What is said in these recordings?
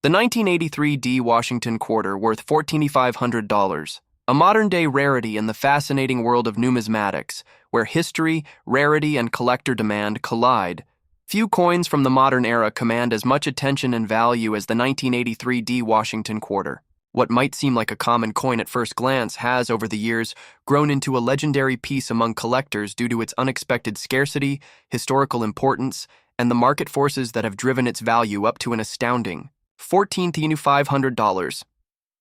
The 1983 D Washington quarter worth $1,400, a modern-day rarity in the fascinating world of numismatics, where history, rarity, and collector demand collide. Few coins from the modern era command as much attention and value as the 1983 D Washington quarter. What might seem like a common coin at first glance has, over the years, grown into a legendary piece among collectors due to its unexpected scarcity, historical importance, and the market forces that have driven its value up to an astounding $14,500.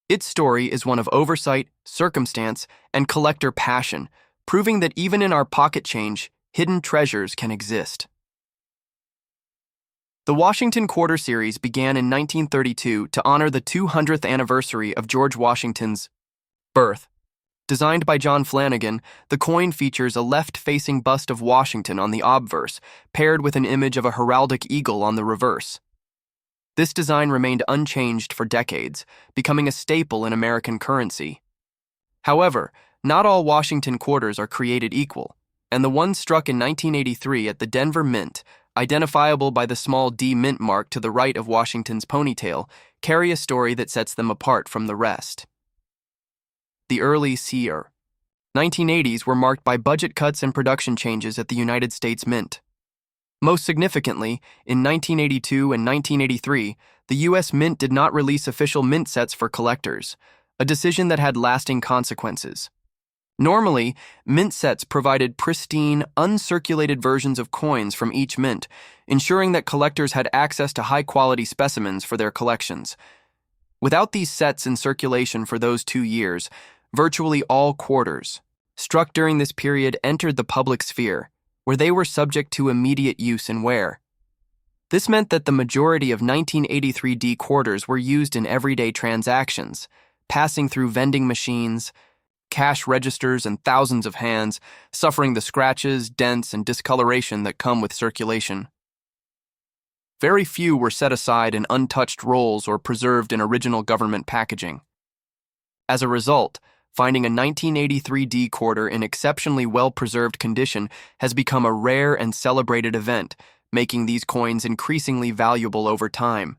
Its story is one of oversight, circumstance, and collector passion, proving that even in our pocket change, hidden treasures can exist. The Washington Quarter Series began in 1932 to honor the 200th anniversary of George Washington's birth. Designed by John Flanagan, the coin features a left-facing bust of Washington on the obverse, paired with an image of a heraldic eagle on the reverse. This design remained unchanged for decades, becoming a staple in American currency. However, not all Washington quarters are created equal, and the one struck in 1983 at the Denver Mint, identifiable by the small D mint mark to the right of Washington's ponytail, carry a story that sets them apart from the rest. The early CR 1980s were marked by budget cuts and production changes at the United States Mint. Most significantly, in 1982 and 1983, the U.S. Mint did not release official mint sets for collectors, a decision that had lasting consequences. Normally, mint sets provided pristine, uncirculated versions of coins from each mint, ensuring that collectors had access to high-quality specimens for their collections. Without these sets in circulation for those 2 years, virtually all quarters struck during this period entered the public sphere, where they were subject to immediate use and wear. This meant that the majority of 1983 D quarters were used in everyday transactions, passing through vending machines, cash registers, and thousands of hands, suffering the scratches, dents, and discoloration that come with circulation. Very few were set aside in untouched rolls or preserved in original government packaging. As a result, finding a 1983 D quarter in exceptionally well-preserved condition has become a rare and celebrated event, making these coins increasingly valuable over time.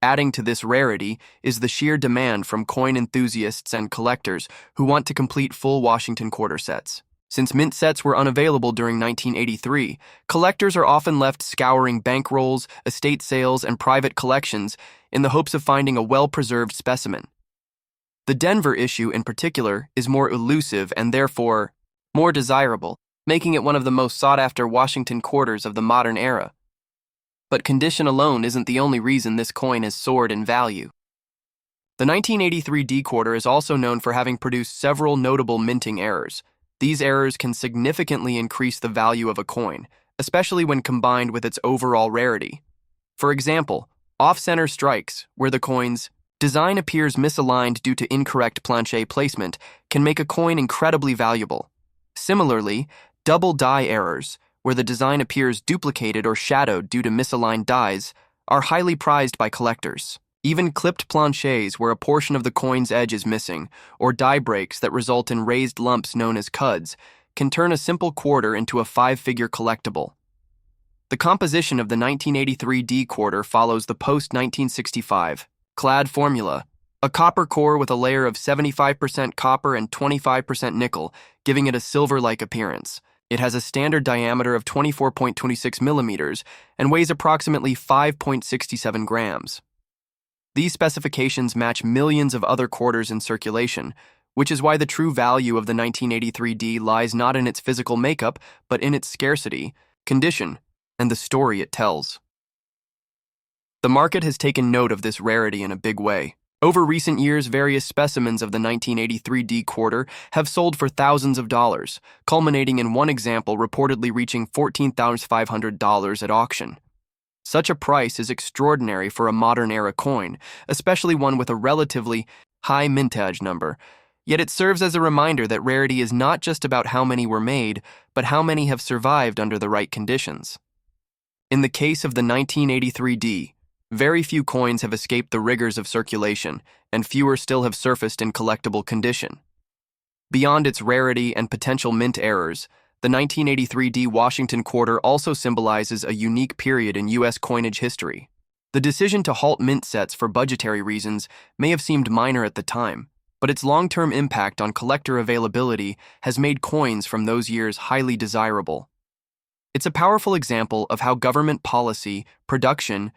Adding to this rarity is the sheer demand from coin enthusiasts and collectors who want to complete full Washington quarter sets. Since mint sets were unavailable during 1983, collectors are often left scouring bankrolls, estate sales, and private collections in the hopes of finding a well-preserved specimen. The Denver issue, in particular, is more elusive and therefore more desirable, making it one of the most sought-after Washington quarters of the modern era. But condition alone isn't the only reason this coin has soared in value. The 1983 D quarter is also known for having produced several notable minting errors. These errors can significantly increase the value of a coin, especially when combined with its overall rarity. For example, off-center strikes, where the coin's design appears misaligned due to incorrect planche placement, can make a coin incredibly valuable. Similarly, double die errors, where the design appears duplicated or shadowed due to misaligned dies, are highly prized by collectors. Even clipped planches where a portion of the coin's edge is missing, or die breaks that result in raised lumps known as cuds, can turn a simple quarter into a 5-figure collectible. The composition of the 1983 D quarter follows the post-1965 clad formula, a copper core with a layer of 75% copper and 25% nickel, giving it a silver-like appearance. It has a standard diameter of 24.26 millimeters and weighs approximately 5.67 grams. These specifications match millions of other quarters in circulation, which is why the true value of the 1983 D lies not in its physical makeup, but in its scarcity, condition, and the story it tells. The market has taken note of this rarity in a big way. Over recent years, various specimens of the 1983 D quarter have sold for thousands of dollars, culminating in one example reportedly reaching $14,500 at auction. Such a price is extraordinary for a modern-era coin, especially one with a relatively high mintage number. Yet it serves as a reminder that rarity is not just about how many were made, but how many have survived under the right conditions. In the case of the 1983 D, very few coins have escaped the rigors of circulation, and fewer still have surfaced in collectible condition. Beyond its rarity and potential mint errors, the 1983 D Washington quarter also symbolizes a unique period in U.S. coinage history. The decision to halt mint sets for budgetary reasons may have seemed minor at the time, but its long-term impact on collector availability has made coins from those years highly desirable. It's a powerful example of how government policy, production,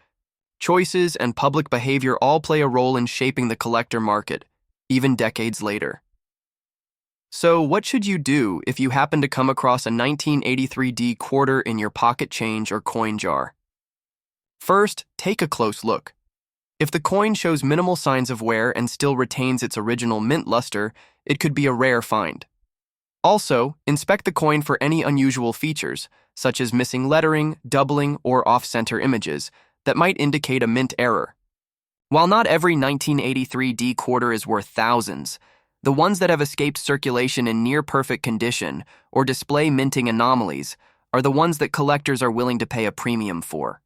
choices, and public behavior all play a role in shaping the collector market, even decades later. So, what should you do if you happen to come across a 1983D quarter in your pocket change or coin jar? First, take a close look. If the coin shows minimal signs of wear and still retains its original mint luster, it could be a rare find. Also, inspect the coin for any unusual features, such as missing lettering, doubling, or off-center images, that might indicate a mint error. While not every 1983D quarter is worth thousands, the ones that have escaped circulation in near-perfect condition or display minting anomalies are the ones that collectors are willing to pay a premium for.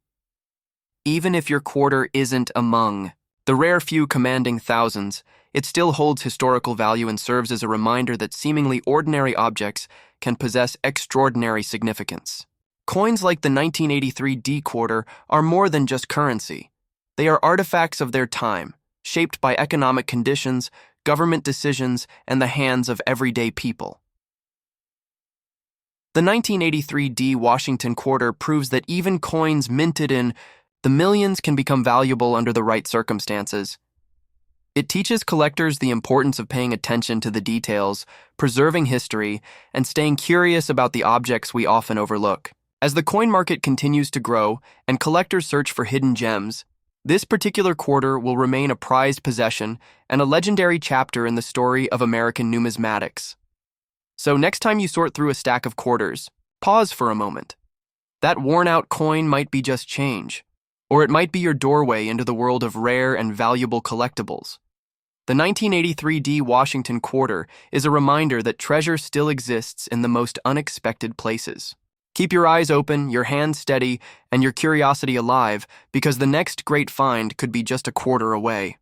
Even if your quarter isn't among the rare few commanding thousands, it still holds historical value and serves as a reminder that seemingly ordinary objects can possess extraordinary significance. Coins like the 1983D quarter are more than just currency. They are artifacts of their time, shaped by economic conditions, government decisions, and the hands of everyday people. The 1983D Washington quarter proves that even coins minted in the millions can become valuable under the right circumstances. It teaches collectors the importance of paying attention to the details, preserving history, and staying curious about the objects we often overlook. As the coin market continues to grow and collectors search for hidden gems, this particular quarter will remain a prized possession and a legendary chapter in the story of American numismatics. So next time you sort through a stack of quarters, pause for a moment. That worn-out coin might be just change, or it might be your doorway into the world of rare and valuable collectibles. The 1983D Washington quarter is a reminder that treasure still exists in the most unexpected places. Keep your eyes open, your hands steady, and your curiosity alive, because the next great find could be just a quarter away.